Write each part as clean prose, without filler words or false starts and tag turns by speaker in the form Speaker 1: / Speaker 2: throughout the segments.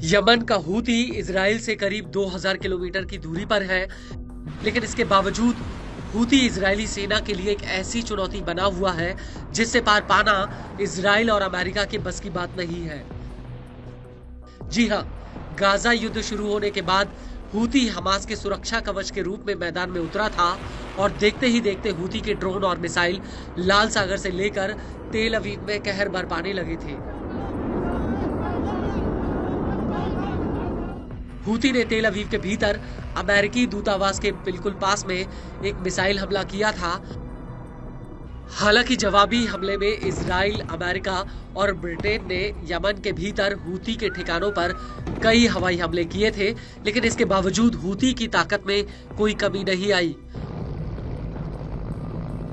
Speaker 1: Yemen का Houthi Israel से करीब 2000 किलोमीटर की दूरी पर है, लेकिन इसके बावजूद हूती इजरायली सेना के लिए एक ऐसी चुनौती बना हुआ है जिससे पार पाना इजराइल और अमेरिका के बस की बात नहीं है। जी हां, गाजा युद्ध शुरू होने के बाद हूती हमास के सुरक्षा कवच के रूप में मैदान में उतरा था और देखते ही देखते हूती के ड्रोन और मिसाइल लाल सागर से लेकर तेल अवीव में कहर बरपाने लगे थे। हूती ने तेल अवीव के भीतर अमेरिकी दूतावास के बिल्कुल पास में एक मिसाइल हमला किया था। हालांकि जवाबी हमले में इजराइल, अमेरिका और ब्रिटेन ने यमन के भीतर हूती के ठिकानों पर कई हवाई हमले किए थे, लेकिन इसके बावजूद हूती की ताकत में कोई कमी नहीं आई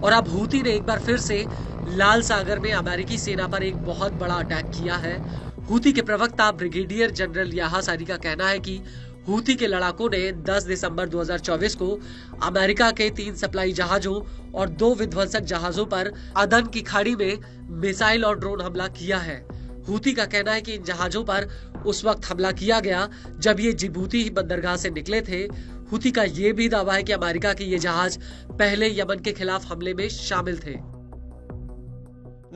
Speaker 1: और अब हूती ने एक बार फिर से लाल सागर में अमेरिकी सेना पर एक बहुत बड़ा अटैक किया है। हूती के प्रवक्ता ब्रिगेडियर जनरल याहा सारी का कहना है कि हूती के लड़ाकों ने 10 दिसंबर 2024 को अमेरिका के 3 सप्लाई जहाजों और 2 विध्वंसक जहाजों पर अदन की खाड़ी में मिसाइल और ड्रोन हमला किया है। हूती का कहना है कि इन जहाजों पर उस वक्त हमला किया गया जब ये जिबूती बंदरगाह से निकले थे। हूती का ये भी दावा है कि अमेरिका के ये जहाज पहले यमन के खिलाफ हमले में शामिल थे।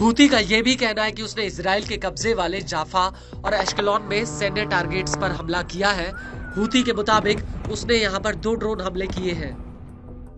Speaker 1: हूती का यह भी कहना है कि उसने इजराइल के कब्जे वाले जाफा और एश्केलॉन में सैन्य टारगेट्स पर हमला किया है। हूती के मुताबिक उसने यहाँ पर 2 ड्रोन हमले किए हैं।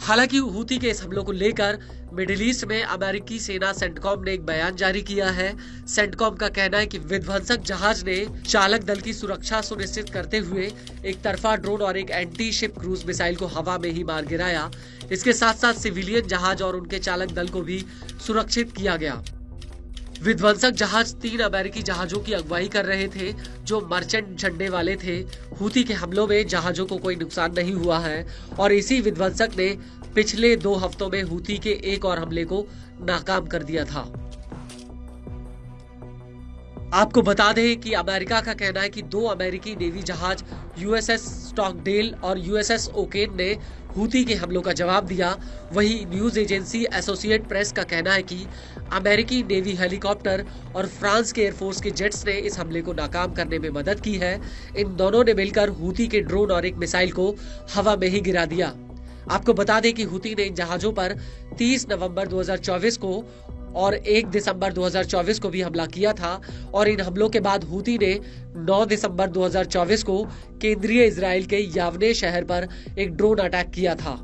Speaker 1: हालांकि हूती के इस हमलों को लेकर मिडिल ईस्ट में अमेरिकी सेना सेंटकॉम ने एक बयान जारी किया है। सेंटकॉम का कहना है कि विध्वंसक जहाज ने चालक दल की सुरक्षा सुनिश्चित करते हुए एक तरफा ड्रोन और एक एंटी शिप क्रूज मिसाइल को हवा में ही मार गिराया। इसके साथ साथ सिविलियन जहाज और उनके चालक दल को भी सुरक्षित किया गया। विध्वंसक जहाज 3 अमेरिकी जहाजों की अगुवाई कर रहे थे जो मर्चेंट झंडे वाले थे। हूती के हमलों में जहाजों को कोई नुकसान नहीं हुआ है और इसी विध्वंसक ने पिछले 2 हफ्तों में हूती के एक और हमले को नाकाम कर दिया था। आपको बता दें कि अमेरिका का कहना है कि 2 अमेरिकी नेवी जहाज यूएसएस स्टॉकडेल और यूएसएस ओकेन ने हूती के हमलों का जवाब दिया। वहीं न्यूज एजेंसी एसोसिएट प्रेस का कहना है कि अमेरिकी नेवी हेलीकॉप्टर और फ्रांस के एयरफोर्स के जेट्स ने इस हमले को नाकाम करने में मदद की है। इन दोनों ने मिलकर हूती के ड्रोन और एक मिसाइल को हवा में ही गिरा दिया। आपको बता दें कि हूती ने इन जहाजों पर 30 नवंबर 2024 को और 1 दिसंबर 2024 को भी हमला किया था और इन हमलों के बाद हूती ने 9 दिसंबर 2024 को केंद्रीय इजराइल के यावने शहर पर एक ड्रोन अटैक किया था।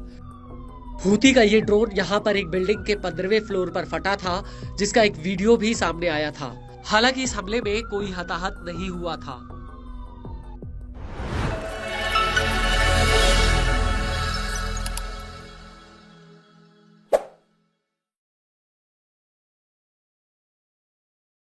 Speaker 1: हूती का ये ड्रोन यहाँ पर एक बिल्डिंग के 15वें फ्लोर पर फटा था, जिसका एक वीडियो भी सामने आया था। हालांकि इस हमले में कोई हताहत नहीं हुआ था।